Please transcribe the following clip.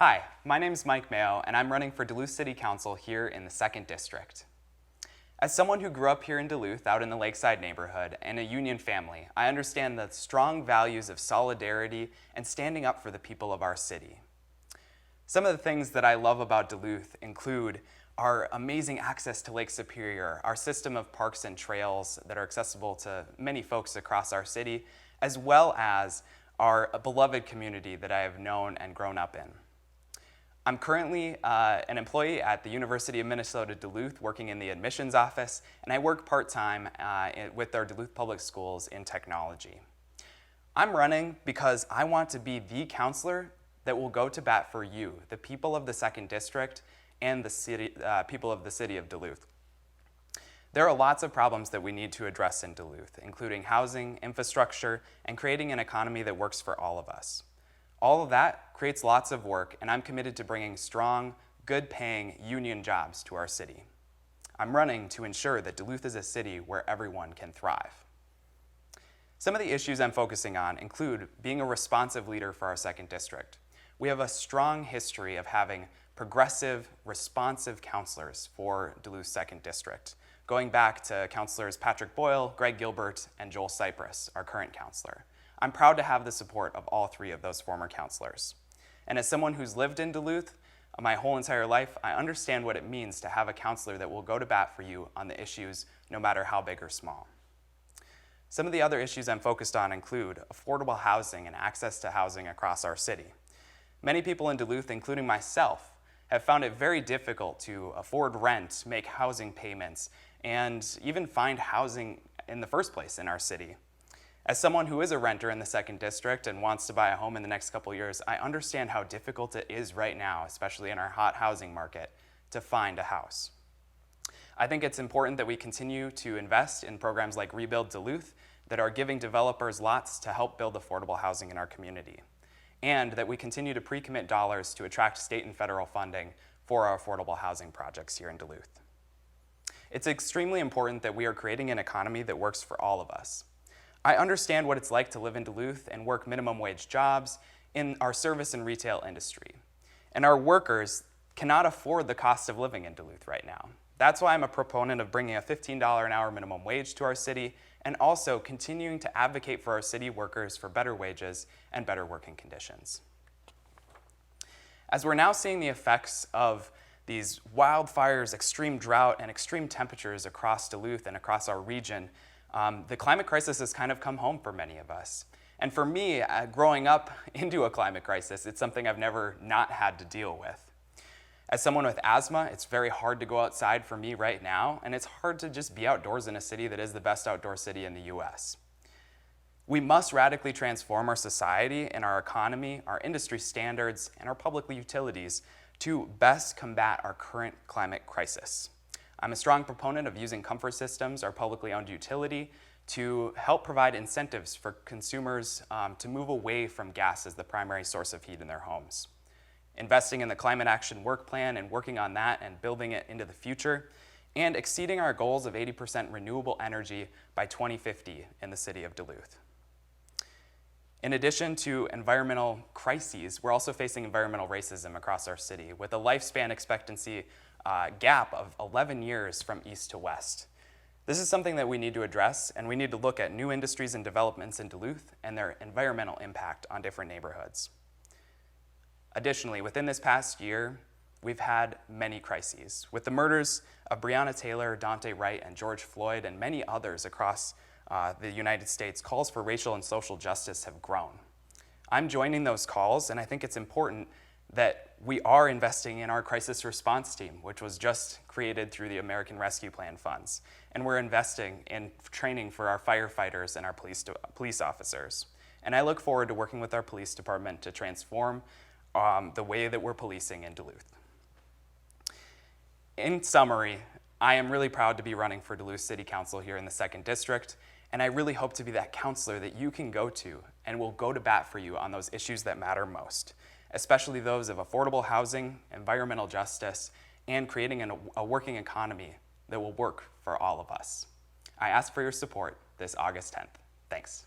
Hi, my name is Mike Mayo, and I'm running for Duluth City Council here in the 2nd District. As someone who grew up here in Duluth, out in the Lakeside neighborhood, and a union family, I understand the strong values of solidarity and standing up for the people of our city. Some of the things that I love about Duluth include our amazing access to Lake Superior, our system of parks and trails that are accessible to many folks across our city, as well as our beloved community that I have known and grown up in. I'm currently an employee at the University of Minnesota Duluth working in the admissions office, and I work part-time with our Duluth Public Schools in technology. I'm running because I want to be the counselor that will go to bat for you, the people of the 2nd District and the people of the city of Duluth. There are lots of problems that we need to address in Duluth, including housing, infrastructure, and creating an economy that works for all of us. All of that creates lots of work, and I'm committed to bringing strong, good-paying union jobs to our city. I'm running to ensure that Duluth is a city where everyone can thrive. Some of the issues I'm focusing on include being a responsive leader for our 2nd District. We have a strong history of having progressive, responsive counselors for Duluth's 2nd District, going back to Councilors Patrick Boyle, Greg Gilbert, and Joel Cypress, our current counselor. I'm proud to have the support of all 3 of those former counselors. And as someone who's lived in Duluth my whole entire life, I understand what it means to have a counselor that will go to bat for you on the issues, no matter how big or small. Some of the other issues I'm focused on include affordable housing and access to housing across our city. Many people in Duluth, including myself, have found it very difficult to afford rent, make housing payments, and even find housing in the first place in our city. As someone who is a renter in the 2nd District and wants to buy a home in the next couple years, I understand how difficult it is right now, especially in our hot housing market, to find a house. I think it's important that we continue to invest in programs like Rebuild Duluth that are giving developers lots to help build affordable housing in our community, and that we continue to pre-commit dollars to attract state and federal funding for our affordable housing projects here in Duluth. It's extremely important that we are creating an economy that works for all of us. I understand what it's like to live in Duluth and work minimum wage jobs in our service and retail industry. And our workers cannot afford the cost of living in Duluth right now. That's why I'm a proponent of bringing a $15 an hour minimum wage to our city and also continuing to advocate for our city workers for better wages and better working conditions. As we're now seeing the effects of these wildfires, extreme drought, and extreme temperatures across Duluth and across our region, the climate crisis has kind of come home for many of us. And for me, growing up into a climate crisis, it's something I've never not had to deal with. As someone with asthma, it's very hard to go outside for me right now, and it's hard to just be outdoors in a city that is the best outdoor city in the US. We must radically transform our society and our economy, our industry standards, and our public utilities to best combat our current climate crisis. I'm a strong proponent of using Comfort Systems, our publicly owned utility, to help provide incentives for consumers to move away from gas as the primary source of heat in their homes. Investing in the Climate Action Work Plan and working on that and building it into the future, and exceeding our goals of 80% renewable energy by 2050 in the city of Duluth. In addition to environmental crises, we're also facing environmental racism across our city with a lifespan expectancy gap of 11 years from east to west. This is something that we need to address, and we need to look at new industries and developments in Duluth and their environmental impact on different neighborhoods. Additionally, within this past year, we've had many crises. With the murders of Breonna Taylor, Daunte Wright, and George Floyd, and many others across the United States, calls for racial and social justice have grown. I'm joining those calls, and I think it's important that we are investing in our crisis response team, which was just created through the American Rescue Plan funds. And we're investing in training for our firefighters and our police officers. And I look forward to working with our police department to transform the way that we're policing in Duluth. In summary, I am really proud to be running for Duluth City Council here in the 2nd District, and I really hope to be that counselor that you can go to and will go to bat for you on those issues that matter most, especially those of affordable housing, environmental justice, and creating a working economy that will work for all of us. I ask for your support this August 10th. Thanks.